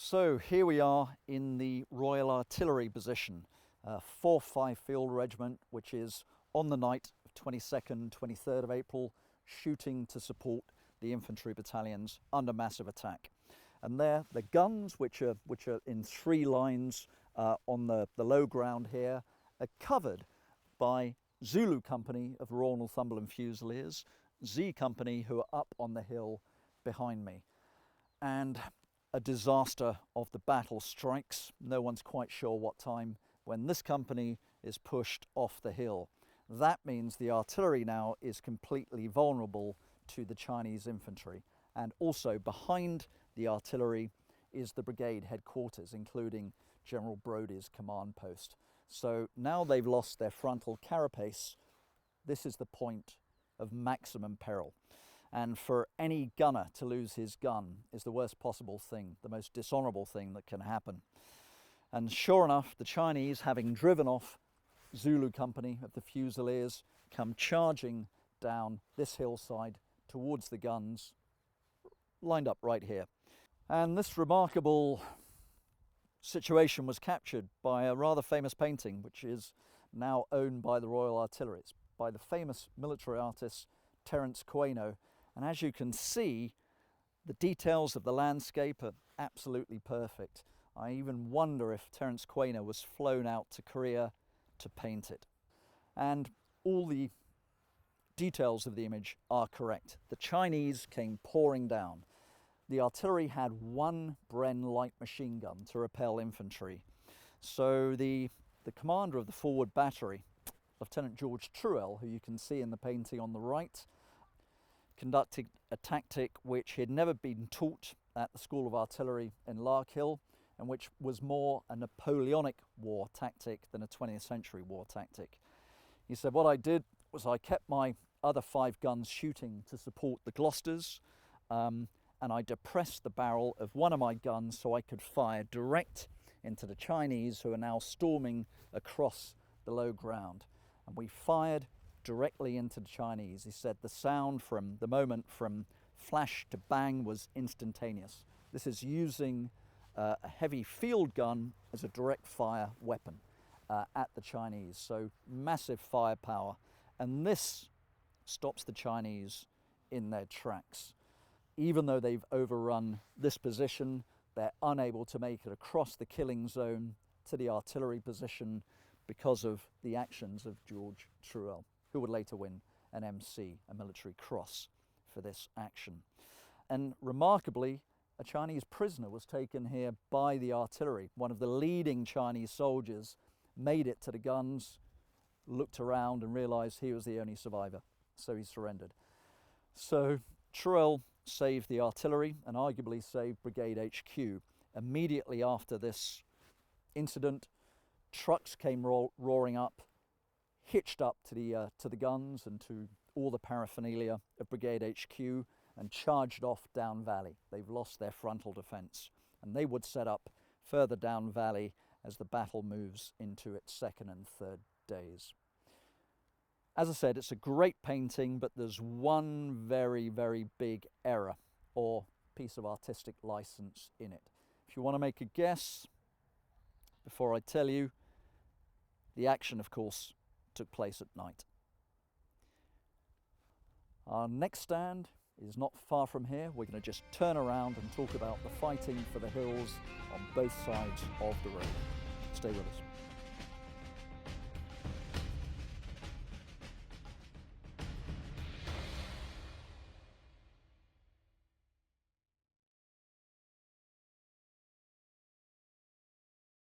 So here we are in the Royal Artillery position, 4th Field Regiment, which is on the night of 22nd, 23rd of April, shooting to support the infantry battalions under massive attack. And there, the guns, which are in three lines on the low ground here, are covered by Zulu Company of the Royal Northumberland Fusiliers, Z Company, who are up on the hill behind me. And a disaster of the battle strikes. No one's quite sure what time, when this company is pushed off the hill. That means the artillery now is completely vulnerable to the Chinese infantry. And also behind the artillery is the brigade headquarters, including General Brodie's command post. So now they've lost their frontal carapace. This is the point of maximum peril. And for any gunner to lose his gun is the worst possible thing, the most dishonourable thing that can happen. And sure enough, the Chinese, having driven off Zulu Company of the Fusiliers, come charging down this hillside towards the guns, lined up right here. And this remarkable situation was captured by a rather famous painting, which is now owned by the Royal Artillery. It's by the famous military artist Terence Quaino. And as you can see, the details of the landscape are absolutely perfect. I even wonder if Terence Quaino was flown out to Korea to paint it. And all the details of the image are correct. The Chinese came pouring down. The artillery had one Bren light machine gun to repel infantry. So the commander of the forward battery, Lieutenant George Truell, who you can see in the painting on the right, conducted a tactic which he had never been taught at the School of Artillery in Larkhill, and which was more a Napoleonic war tactic than a 20th century war tactic. He said, what I did was I kept my other 5 guns shooting to support the Gloucesters, and I depressed the barrel of one of my guns so I could fire direct into the Chinese, who are now storming across the low ground. And we fired directly into the Chinese. He said the sound from the moment from flash to bang was instantaneous. This is using a heavy field gun as a direct fire weapon at the Chinese. So massive firepower. And this stops the Chinese in their tracks. Even though they've overrun this position, they're unable to make it across the killing zone to the artillery position because of the actions of George Truell, who would later win an MC, a military cross, for this action. And remarkably, a Chinese prisoner was taken here by the artillery. One of the leading Chinese soldiers made it to the guns, looked around and realized he was the only survivor, so he surrendered. So Truell saved the artillery and arguably saved Brigade HQ. Immediately after this incident, trucks came roaring up, hitched up to the guns and to all the paraphernalia of Brigade HQ, and charged off down valley. They've lost their frontal defence, and they would set up further down valley as the battle moves into its 2nd and 3rd days. As I said, it's a great painting, but there's one very, very big error or piece of artistic license in it. If you want to make a guess, before I tell you, the action, of course, took place at night. Our next stand is not far from here. We're going to just turn around and talk about the fighting for the hills on both sides of the road. Stay with us.